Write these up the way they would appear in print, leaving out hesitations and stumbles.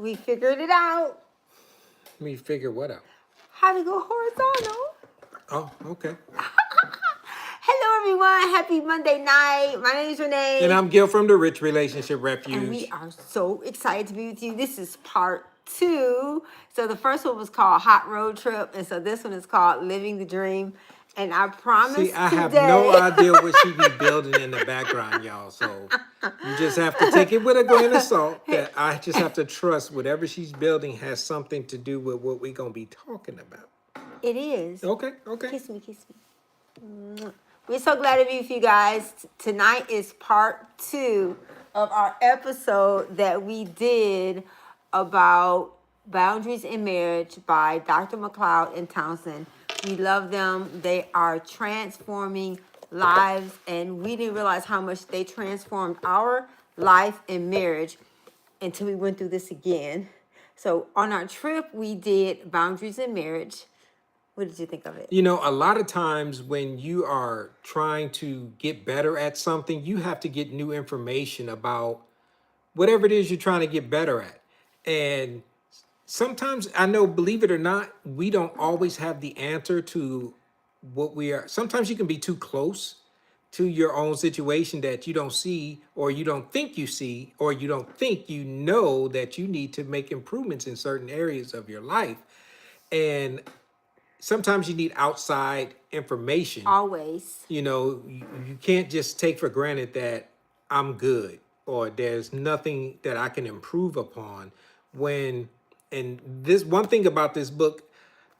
We figured it out. Me figure what out? How to go horizontal. Oh, okay. Hello, everyone. Happy Monday night. My name is Renee. And I'm Gil from the Rich Relationship Refuge. And we are so excited to be with you. This is part 2. So the first one was called Hot Road Trip. And so this one is called Living the Dream. And I promise See, I today... have no idea what she be building in the background, y'all. So you just have to take it with a grain of salt. That I just have to trust whatever she's building has something to do with what we're going to be talking about. It is. Okay. Kiss me. We're so glad to be with you guys. Tonight is part 2 of our episode that we did about boundaries in marriage by Dr. McLeod and Townsend. We love them. They are transforming lives, and we didn't realize how much they transformed our life and marriage until we went through this again. So on our trip, we did boundaries in marriage. What did you think of it? You know, a lot of times when you are trying to get better at something, you have to get new information about whatever it is you're trying to get better at. And sometimes, I know, believe it or not, we don't always have the answer to what we are. Sometimes you can be too close to your own situation that you don't see, or you don't think you see, or you don't think you know that you need to make improvements in certain areas of your life. And sometimes you need outside information. Always. You know, you can't just take for granted that I'm good or there's nothing that I can improve upon when, and this one thing about this book,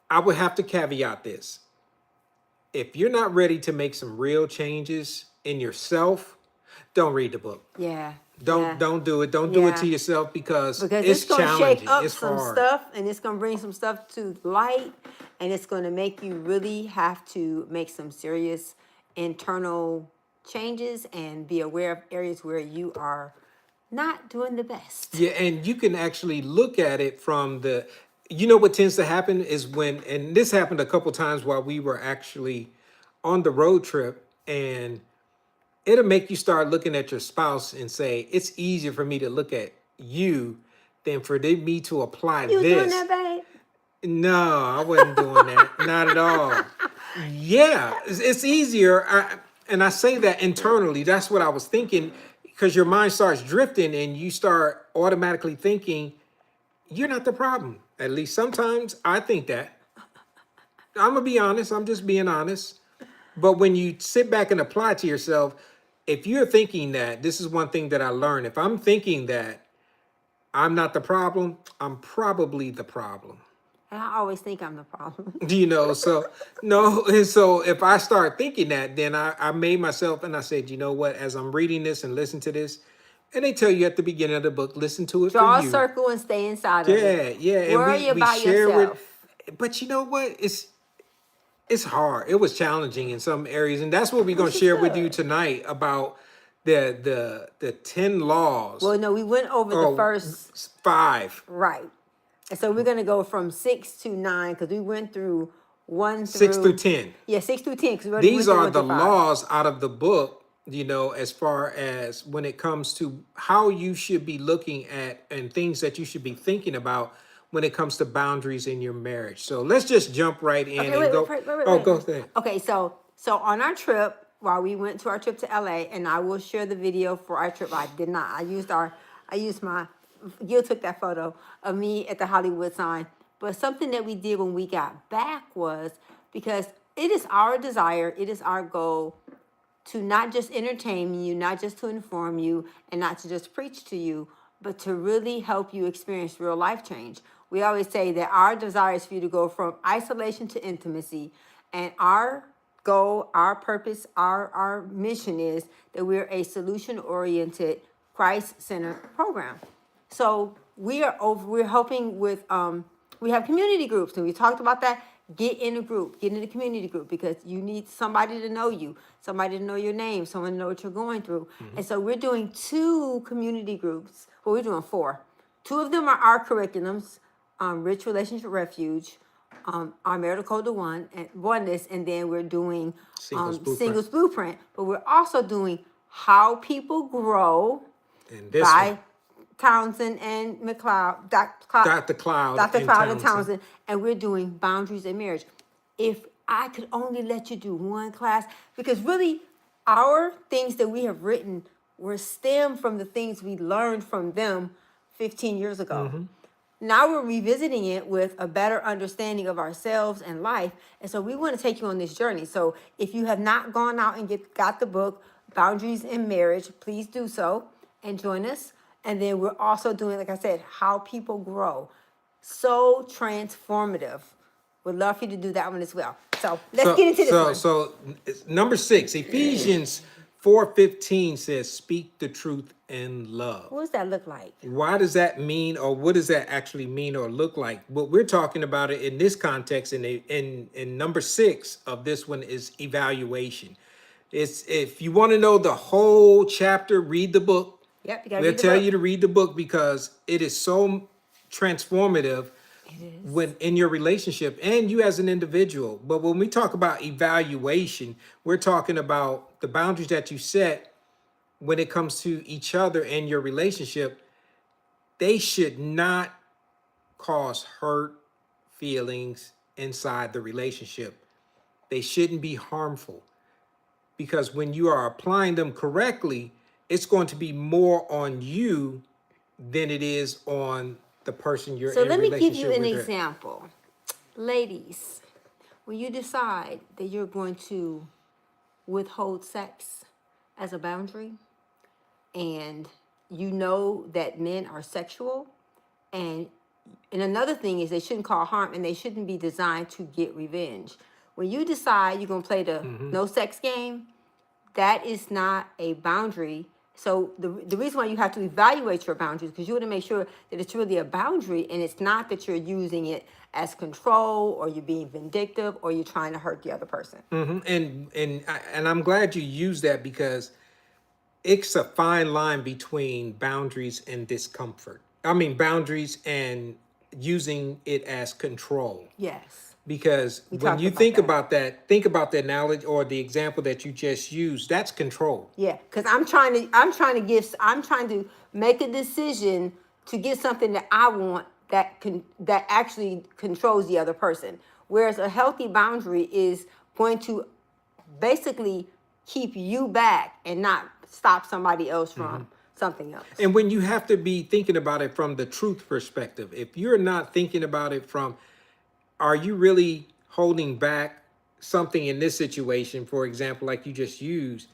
I would have to caveat this. If you're not ready to make some real changes in yourself, don't read the book. Yeah. Don't do it. Don't do it to yourself because it's gonna challenging. shake up it's some hard. stuff, and it's gonna bring some stuff to light, and it's gonna make you really have to make some serious internal changes and be aware of areas where you are not doing the best. Yeah, and you can actually look at it from the, you know what tends to happen is when, and this happened a couple times while we were actually on the road trip, and it'll make you start looking at your spouse and say, it's easier for me to look at you than for me to apply You this. doing that, babe? No, I wasn't doing that. Not at all. Yeah, it's easier. And I say that internally. That's what I was thinking, because your mind starts drifting and you start automatically thinking, you're not the problem. At least sometimes I think that. I'm going to be honest. I'm just being honest. But when you sit back and apply to yourself, if you're thinking that, this is one thing that I learned. If I'm thinking that I'm not the problem, I'm probably the problem. I always think I'm the problem. You know, so no. And so if I start thinking that, then I made myself, and I said, you know what, as I'm reading this and listen to this, and they tell you at the beginning of the book, listen to it Draw for you. a circle and stay inside of it. Yeah. Worry And we about share yourself. but you know what? It's hard. It was challenging in some areas. And that's what we're going to share with you tonight about the 10 laws. Well, no, we went over the first 5. Right. And so we're going to go from 6 to 9 because we went through 1 through 6 through 10. Yeah, 6 through 10. These are the laws out of the book, you know, as far as when it comes to how you should be looking at and things that you should be thinking about when it comes to boundaries in your marriage. So let's just jump right in Okay, go. wait. Go ahead. Okay, so on our trip, while we went to our trip to LA, and I will share the video for our trip. I did not. Gil took that photo of me at the Hollywood sign. But something that we did when we got back was, because it is our desire, it is our goal to not just entertain you, not just to inform you, and not to just preach to you, but to really help you experience real life change. We always say that our desire is for you to go from isolation to intimacy. And our goal, our purpose, our mission is that we're a solution-oriented, Christ-centered program. So we're helping with, we have community groups, and we talked about that. Get in a group, get in a community group, because you need somebody to know you, somebody to know your name, someone to know what you're going through. Mm-hmm. And so we're doing 2 community groups. Well, we're doing 4. 2 of them are our curriculums, Rich Relationship Refuge, our Marital Code to Oneness, and then we're doing Singles Blueprint. But we're also doing How People Grow by Townsend and McLeod, Dr. Cloud Dr. and Cloud and Townsend. Townsend, and we're doing boundaries in marriage. If I could only let you do one class, because really our things that we have written were stem from the things we learned from them 15 years ago. Now we're revisiting it with a better understanding of ourselves and life. And so we want to take you on this journey. So if you have not gone out and got the book, Boundaries in Marriage, please do so and join us. And then we're also doing, like I said, How People Grow. So transformative. Would love for you to do that one as well. So let's get into this one. So number 6, Ephesians 4:15 says, "Speak the truth in love." What does that look like? Why does that mean, or what does that actually mean or look like? What we're talking about it in this context, in number 6 of this one is evaluation. It's, if you want to know the whole chapter, read the book. Yep, you gotta We'll read the tell book. you to read the book because it is so transformative It is. when in your relationship and you as an individual. But when we talk about evaluation, we're talking about the boundaries that you set when it comes to each other and your relationship. They should not cause hurt feelings inside the relationship. They shouldn't be harmful, because when you are applying them correctly, it's going to be more on you than it is on the person you're So in let me give relationship you an with. example. Ladies, when you decide that you're going to withhold sex as a boundary, and you know that men are sexual, and another thing is they shouldn't cause harm and they shouldn't be designed to get revenge. When you decide you're gonna play the no sex game, that is not a boundary. So the reason why you have to evaluate your boundaries, because you want to make sure that it's really a boundary and it's not that you're using it as control or you're being vindictive or you're trying to hurt the other person. And I'm glad you used that, because it's a fine line between boundaries and discomfort. I mean, boundaries and using it as control. Yes. Because We when talked you about think that. about that, think about the analogy or the example that you just used. That's control. Yeah, because I'm trying to make a decision to get something that I want that actually controls the other person. Whereas a healthy boundary is going to basically keep you back and not stop somebody else from something else. And when you have to be thinking about it from the truth perspective, if you're not thinking about it from, are you really holding back something in this situation, for example, like you just used,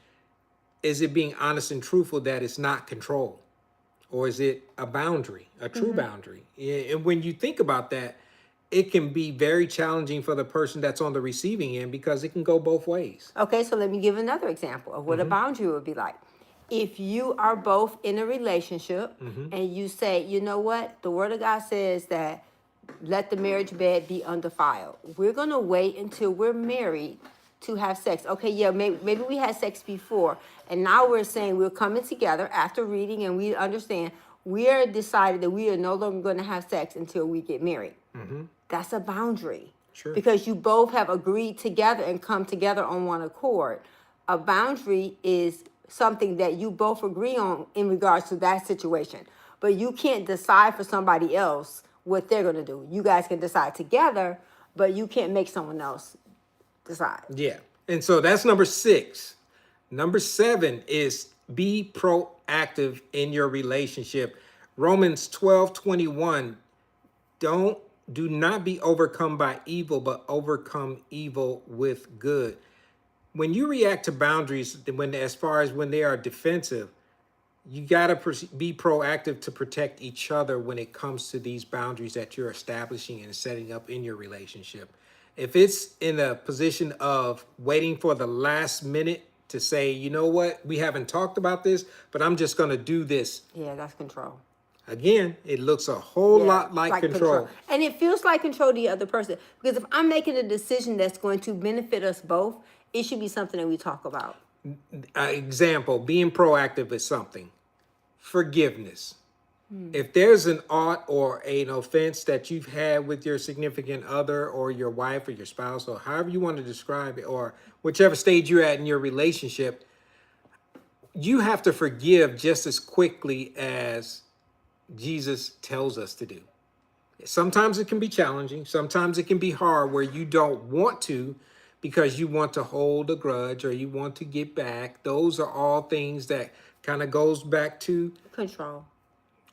is it being honest and truthful that it's not control? Or is it a boundary, a true boundary? And when you think about that, it can be very challenging for the person that's on the receiving end, because it can go both ways. Okay, so let me give another example of what a boundary would be like. If you are both in a relationship and you say, you know what, the word of God says that let the marriage bed be undefiled. We're going to wait until we're married to have sex. Okay, yeah, maybe we had sex before, and now we're saying we're coming together after reading and we understand we are decided that we are no longer going to have sex until we get married. That's a boundary. Sure. Because you both have agreed together and come together on one accord. A boundary is something that you both agree on in regards to that situation. But you can't decide for somebody else what they're going to do. You guys can decide together, but you can't make someone else decide. Yeah. And so that's number 6. Number 7 is be proactive in your relationship. Romans 12:21. Do not be overcome by evil, but overcome evil with good. When you react to boundaries, as far as when they are defensive, you got to be proactive to protect each other when it comes to these boundaries that you're establishing and setting up in your relationship. If it's in a position of waiting for the last minute to say, you know what, we haven't talked about this, but I'm just going to do this. Yeah, that's control. Again, it looks a whole lot like control. And it feels like control to the other person. Because if I'm making a decision that's going to benefit us both, it should be something that we talk about. Example, being proactive is something. Forgiveness. If there's an ought or an offense that you've had with your significant other or your wife or your spouse, or however you want to describe it, or whichever stage you're at in your relationship, you have to forgive just as quickly as Jesus tells us to do. Sometimes it can be challenging. Sometimes it can be hard where you don't want to because you want to hold a grudge or you want to get back. Those are all things that kind of goes back to Control.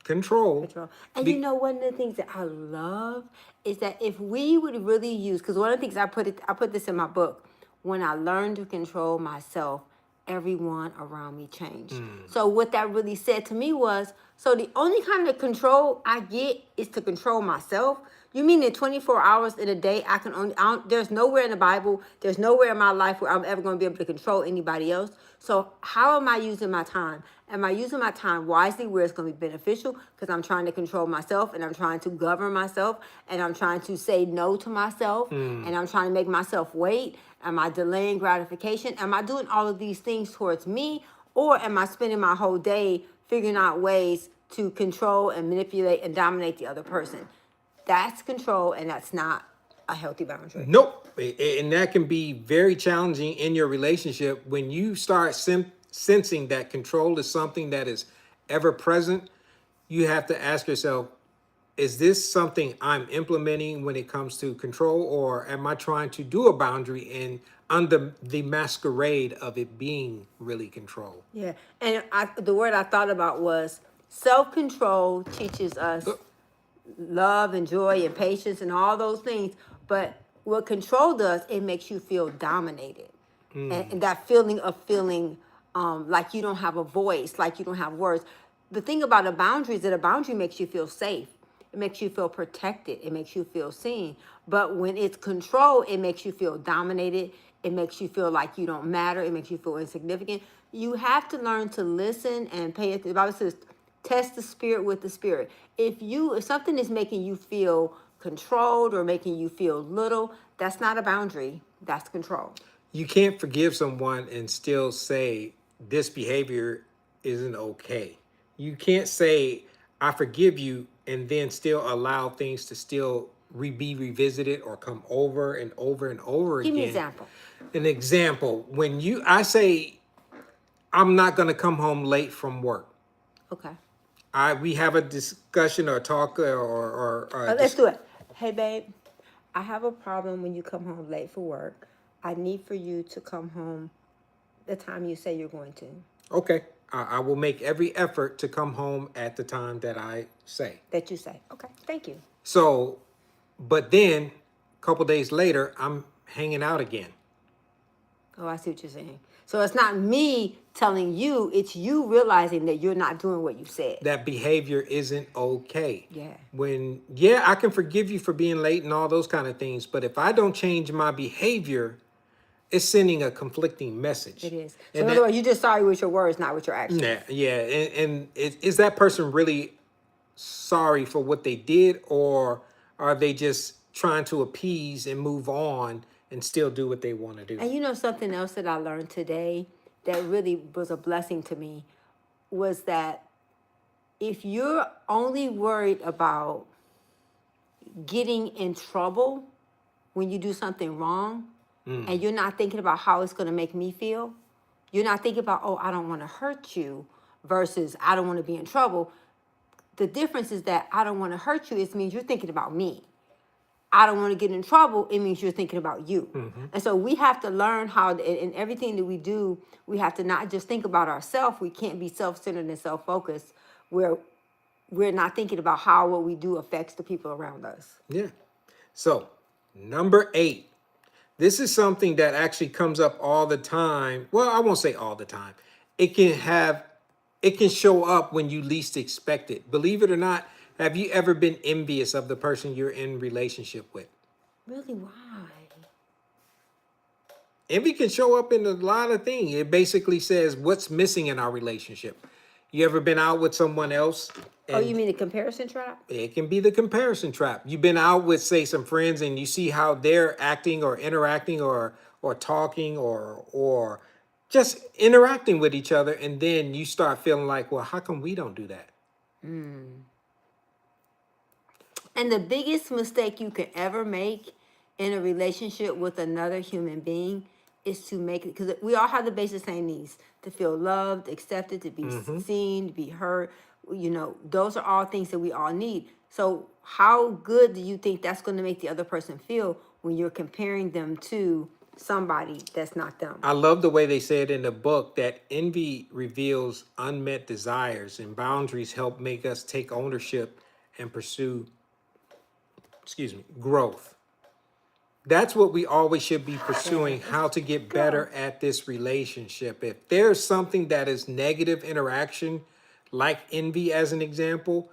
control. Control. And you Be- know, one of the things that I love is that if we would really use, because one of the things I put this in my book, when I learned to control myself, everyone around me changed. So what that really said to me was, so the only kind of control I get is to control myself. You mean in 24 hours in a day, I can only, there's nowhere in the Bible, there's nowhere in my life where I'm ever going to be able to control anybody else. So how am I using my time? Am I using my time wisely where it's going to be beneficial? Because I'm trying to control myself and I'm trying to govern myself and I'm trying to say no to myself and I'm trying to make myself wait. Am I delaying gratification? Am I doing all of these things towards me? Or am I spending my whole day figuring out ways to control and manipulate and dominate the other person? That's control, and that's not a healthy boundary. Nope. And that can be very challenging in your relationship when you start sensing that control is something that is ever present. You have to ask yourself, is this something I'm implementing when it comes to control, or am I trying to do a boundary and under the masquerade of it being really control? Yeah, and the word I thought about was self-control teaches us love and joy and patience and all those things. But what control does, it makes you feel dominated. And that feeling of feeling like you don't have a voice, like you don't have words. The thing about a boundary is that a boundary makes you feel safe. It makes you feel protected. It makes you feel seen. But when it's control, it makes you feel dominated. It makes you feel like you don't matter. It makes you feel insignificant. You have to learn to listen and pay attention. The Bible says, test the spirit with the spirit. If something is making you feel controlled or making you feel little, that's not a boundary. That's control. You can't forgive someone and still say this behavior isn't okay. You can't say I forgive you and then still allow things to still be revisited or come over and over and over Give me an again. example. An example, when I say I'm not going to come home late from work. Okay. We have a discussion or talk or Let's do it. Hey, babe, I have a problem when you come home late for work. I need for you to come home the time you say you're going to. okay. I will make every effort to come home at the time that I say. That you say. Okay, thank you. So, but then a couple days later, I'm hanging out again. Oh, I see what you're saying. So it's not me telling you, it's you realizing that you're not doing what you said. That behavior isn't okay. Yeah. Yeah, I can forgive you for being late and all those kind of things, but if I don't change my behavior, it's sending a conflicting message. It is. So And in other words, you're just sorry with your words, not with your actions. yeah. And is that person really sorry for what they did, or are they just trying to appease and move on and still do what they want to do? And you know something else that I learned today that really was a blessing to me was that if you're only worried about getting in trouble when you do something wrong, and you're not thinking about how it's going to make me feel, you're not thinking about, oh, I don't want to hurt you versus I don't want to be in trouble. The difference is that I don't want to hurt you. It means you're thinking about me. I don't want to get in trouble. It means you're thinking about you. And so we have to learn how, in everything that we do, we have to not just think about ourselves. We can't be self-centered and self-focused where we're not thinking about how what we do affects the people around us. Yeah. So, number 8. This is something that actually comes up all the time. Well, I won't say all the time. It can show up when you least expect it. Believe it or not, have you ever been envious of the person you're in relationship with? Really? Why? Envy can show up in a lot of things. It basically says what's missing in our relationship. You ever been out with someone else? Oh, you mean the comparison trap? It can be the comparison trap. You've been out with, say, some friends and you see how they're acting or interacting or talking or just interacting with each other, and then you start feeling like, well, how come we don't do that? And the biggest mistake you can ever make in a relationship with another human being is to make it, because we all have the basic same needs: to feel loved, accepted, to be seen, to be heard. You know, those are all things that we all need. So how good do you think that's going to make the other person feel when you're comparing them to somebody that's not them? I love the way they said in the book that envy reveals unmet desires and boundaries help make us take ownership and pursue, growth. That's what we always should be pursuing, how to get better at this relationship. If there's something that is negative interaction, like envy as an example,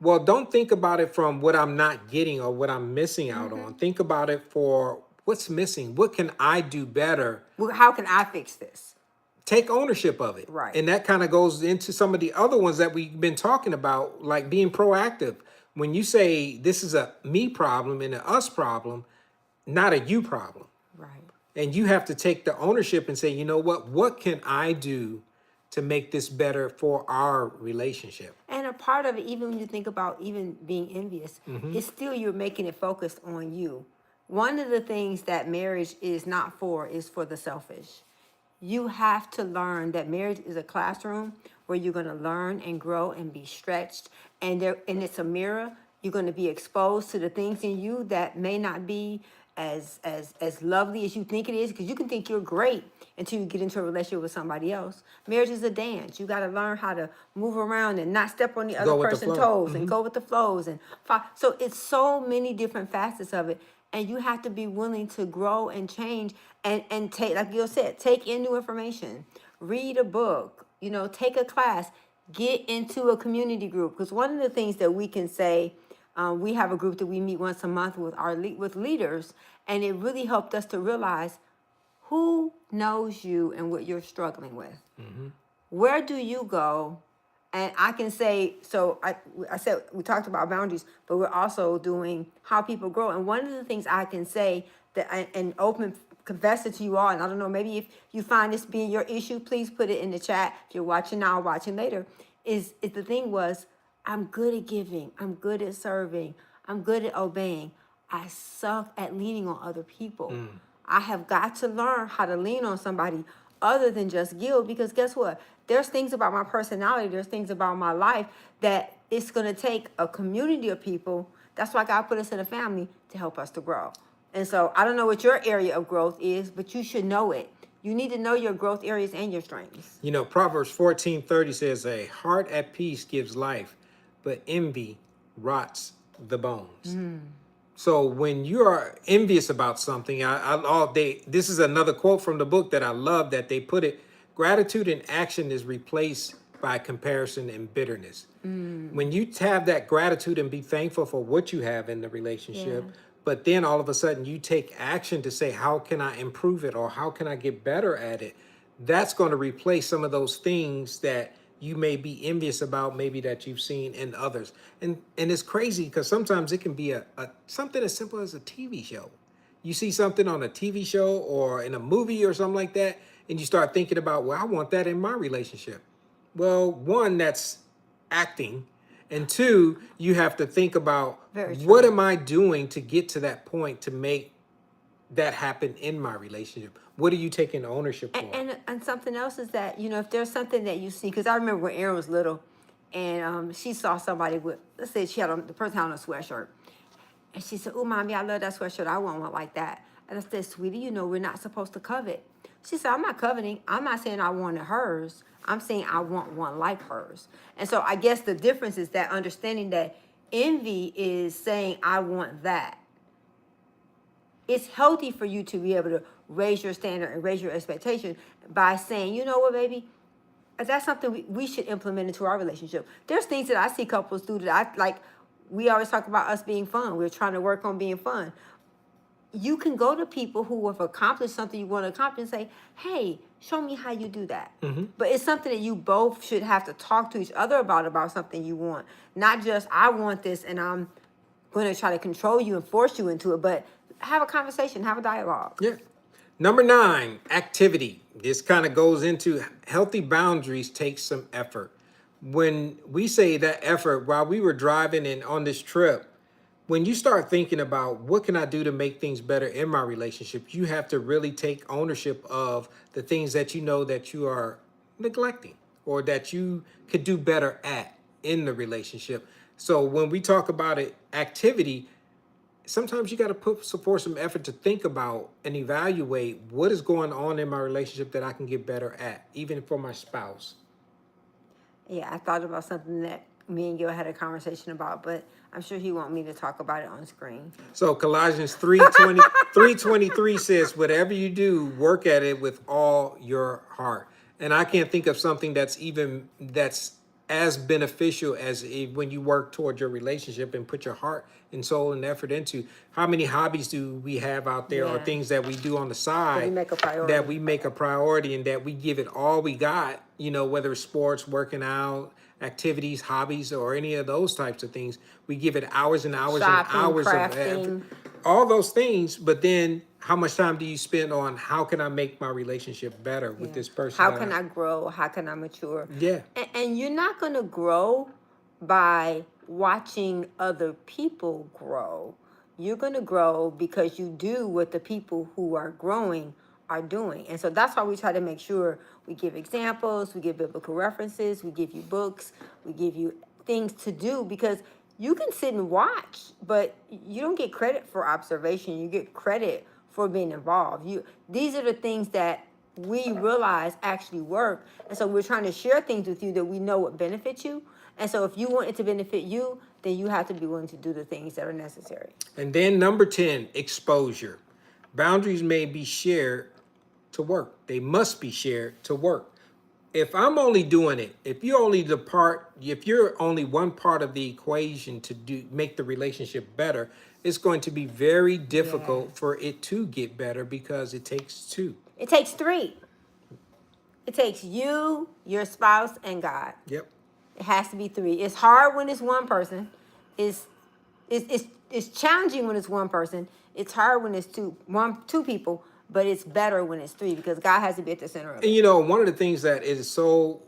well, don't think about it from what I'm not getting or what I'm missing out on. Think about it for what's missing. What can I do better? Well, how can I fix this? Take ownership of it. Right. And that kind of goes into some of the other ones that we've been talking about, like being proactive. When you say this is a me problem and a us problem, not a you problem. Right. And you have to take the ownership and say, you know what can I do to make this better for our relationship? And a part of it, even when you think about even being envious, it's still you're making it focused on you. One of the things that marriage is not for is for the selfish. You have to learn that marriage is a classroom where you're going to learn and grow and be stretched, and it's a mirror. You're going to be exposed to the things in you that may not be as lovely as you think it is, because you can think you're great until you get into a relationship with somebody else. Marriage is a dance. You got to learn how to move around and not step on the other with the person's flow. toes and go with the flows so it's so many different facets of it, and you have to be willing to grow and change and take, like you said, take in new information, read a book, you know, take a class, get into a community group. Because one of the things that we can say, we have a group that we meet once a month with with leaders, and it really helped us to realize who knows you and what you're struggling with. Where do you go? And I can say, so I said we talked about boundaries, but we're also doing how people grow. And one of the things I can say and open confess it to you all, and I don't know, maybe if you find this being your issue, please put it in the chat. If you're watching now or watching later, is the thing was, I'm good at giving, I'm good at serving, I'm good at obeying. I suck at leaning on other people. I have got to learn how to lean on somebody other than just give, because guess what? There's things about my personality, there's things about my life that it's going to take a community of people. That's why God put us in a family to help us to grow. And so I don't know what your area of growth is, but you should know it. You need to know your growth areas and your strengths. You know, Proverbs 14:30 says, a heart at peace gives life, but envy rots the bones. So when you are envious about something, this is another quote from the book that I love that they put it: gratitude in action is replaced by comparison and bitterness. When you have that gratitude and be thankful for what you have in the relationship, but then all of a sudden you take action to say, how can I improve it or how can I get better at it? That's going to replace some of those things that you may be envious about, maybe that you've seen in others. And it's crazy because sometimes it can be a something as simple as a TV show. You see something on a TV show or in a movie or something like that, and you start thinking about, well, I want that in my relationship. Well, one, that's acting. And two, you have to think about, what am I doing to get to that point to make that happen in my relationship? What are you taking ownership for? And something else is that, you know, if there's something that you see, because I remember when Erin was little, and she saw somebody with, let's say she had the person had on a sweatshirt, and she said, "Oh, mommy, I love that sweatshirt. I want one like that." And I said, "Sweetie, you know we're not supposed to covet." She said, "I'm not coveting. I'm not saying I wanted hers. I'm saying I want one like hers." And so I guess the difference is that understanding that envy is saying, "I want that." It's healthy for you to be able to raise your standard and raise your expectation by saying, "You know what, baby? That's something we should implement into our relationship." There's things that I see couples do that I like. We always talk about us being fun. We're trying to work on being fun. You can go to people who have accomplished something you want to accomplish and say, "Hey, show me how you do that." But it's something that you both should have to talk to each other about something you want. Not just, "I want this and I'm going to try to control you and force you into it," but have a conversation, have a dialogue. Yeah. Number 9, activity. This kind of goes into healthy boundaries takes some effort. When we say that effort, while we were driving and on this trip, when you start thinking about what can I do to make things better in my relationship, you have to really take ownership of the things that you know that you are neglecting or that you could do better at. in the relationship. So when we talk about it, activity, sometimes you got to put forth some effort to think about and evaluate what is going on in my relationship that I can get better at, even for my spouse. Yeah, I thought about something that me and Gil had a conversation about, but I'm sure he want me to talk about it on screen. So Colossians 3:23 says, whatever you do, work at it with all your heart. And I can't think of something that's as beneficial as when you work towards your relationship and put your heart and soul and effort into. How many hobbies do we have out there, or Yeah. things that we do on the That side we make a priority. that we make a priority, and that we give it all we got, whether it's sports, working out, activities, hobbies, or any of those types of things. We give it hours and hours and Shopping, hours crafting. all those things. But then how much time do you spend on how can I make my relationship better with Yeah. this person? How can I grow? How can I mature? Yeah. And you're not going to grow by watching other people grow. You're going to grow because you do what the people who are growing are doing. And so that's why we try to make sure we give examples, we give biblical references, we give you books, we give you things to do, because you can sit and watch, but you don't get credit for observation. You get credit for being involved. These are the things that we realize actually work. And so we're trying to share things with you that we know would benefit you. And so if you want it to benefit you, then you have to be willing to do the things that are necessary. And then number 10, exposure. Boundaries may be shared to work. They must be shared to work. If I'm only doing it, if you're only one part of the equation to make the relationship better, it's going to be very difficult for it to get better, because it takes two. It takes three. It takes you, your spouse, and God. Yep. It has to be three. It's hard when it's one person. It's challenging when it's one person. It's hard when it's two people, but it's better when it's three, because God has to be at the center of it. And one of the things that is so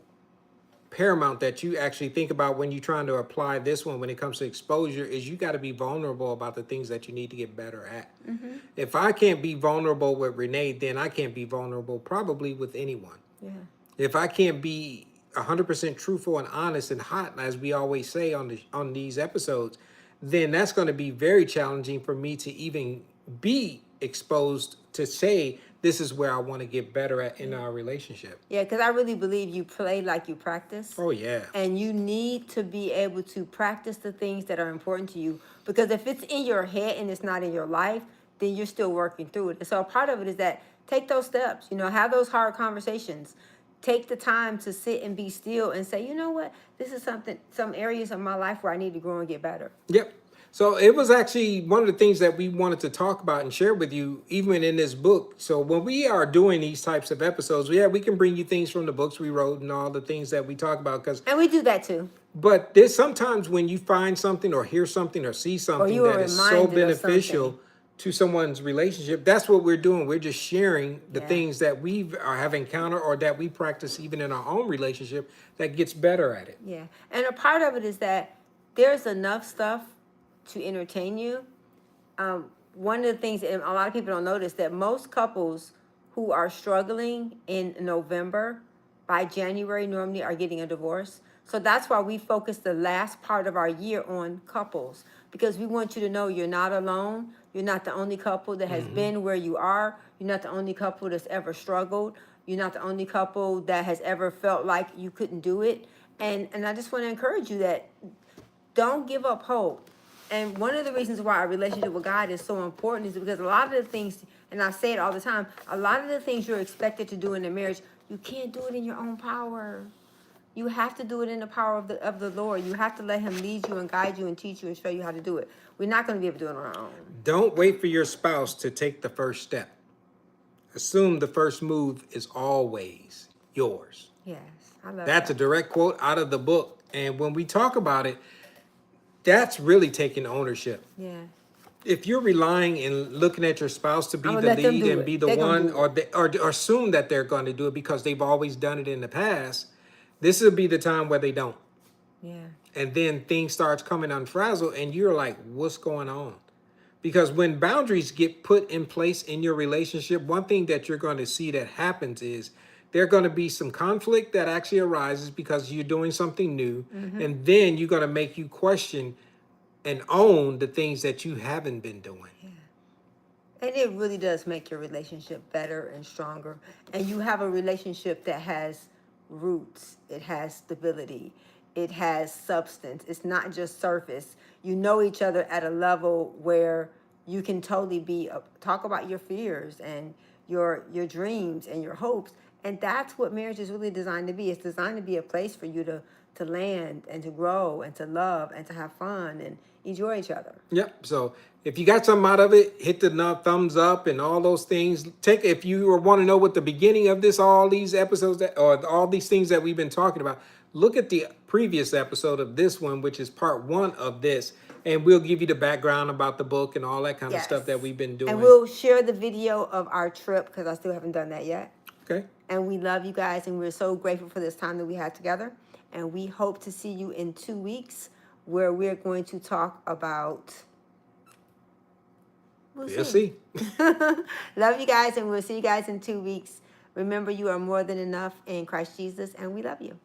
paramount that you actually think about when you're trying to apply this one when it comes to exposure is you got to be vulnerable about the things that you need to get better at. Mm-hmm. If I can't be vulnerable with Renee, then I can't be vulnerable probably with anyone. Yeah. If I can't be 100% truthful and honest and hot, as we always say on these episodes, then that's going to be very challenging for me to even be exposed to say this is where I want to get better at in our relationship. Yeah, because I really believe you play like you practice. Oh, yeah. And you need to be able to practice the things that are important to you. Because if it's in your head and it's not in your life, then you're still working through it. And so part of it is that take those steps, have those hard conversations. Take the time to sit and be still and say, you know what, this is some areas of my life where I need to grow and get better. Yep. So it was actually one of the things that we wanted to talk about and share with you, even in this book. So when we are doing these types of episodes, we can bring you things from the books we wrote and all the things that we talk about. And we do that too. But there's sometimes when you find something or hear something or see something that is so beneficial to someone's relationship, that's what we're doing. We're just sharing the things that we have encountered or that we practice even in our own relationship that gets better at it. Yeah. And a part of it is that there's enough stuff to entertain you. One of the things, and a lot of people don't notice, that most couples who are struggling in November, by January normally are getting a divorce. So that's why we focus the last part of our year on couples, because we want you to know you're not alone. You're not the only couple that has been where you are. You're not the only couple that's ever struggled. You're not the only couple that has ever felt like you couldn't do it. And I just want to encourage you that don't give up hope. And one of the reasons why our relationship with God is so important is because a lot of the things, and I say it all the time, a lot of the things you're expected to do in a marriage, you can't do it in your own power. You have to do it in the power of the Lord. You have to let him lead you and guide you and teach you and show you how to do it. We're not going to be able to do it on our own. Don't wait for your spouse to take the first step. Assume the first move is always yours. Yes, I love that. That's a direct quote out of the book. And when we talk about it, that's really taking ownership. Yeah. If you're relying and looking at your spouse to be the lead and be the one, or assume that they're going to do it because they've always done it in the past, this will be the time where they don't. Yeah. And then things starts coming unfrazzled and you're like, what's going on? Because when boundaries get put in place in your relationship, one thing that you're going to see that happens is there are going to be some conflict that actually arises because you're doing something new. Mm-hmm. And then you're going to make you question and own the things that you haven't been doing. Yeah. And it really does make your relationship better and stronger. And you have a relationship that has roots, it has stability, it has substance. It's not just surface. You know each other at a level where you can totally talk about your fears and your dreams and your hopes. And that's what marriage is really designed to be. It's designed to be a place for you to land and to grow and to love and to have fun and enjoy each other. Yep. So if you got something out of it, hit the thumbs up and all those things. If you want to know what the beginning of this, all these episodes or all these things that we've been talking about, look at the previous episode of this one, which is part 1 of this. And we'll give you the background about the book and all that kind of stuff that we've been doing. And we'll share the video of our trip because I still haven't done that yet. Okay. And we love you guys, and we're so grateful for this time that we had together. And we hope to see you in 2 weeks, where we're going to talk about. We'll see. Love you guys, and we'll see you guys in 2 weeks. Remember, you are more than enough in Christ Jesus, and we love you.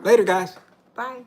Later, guys. Bye.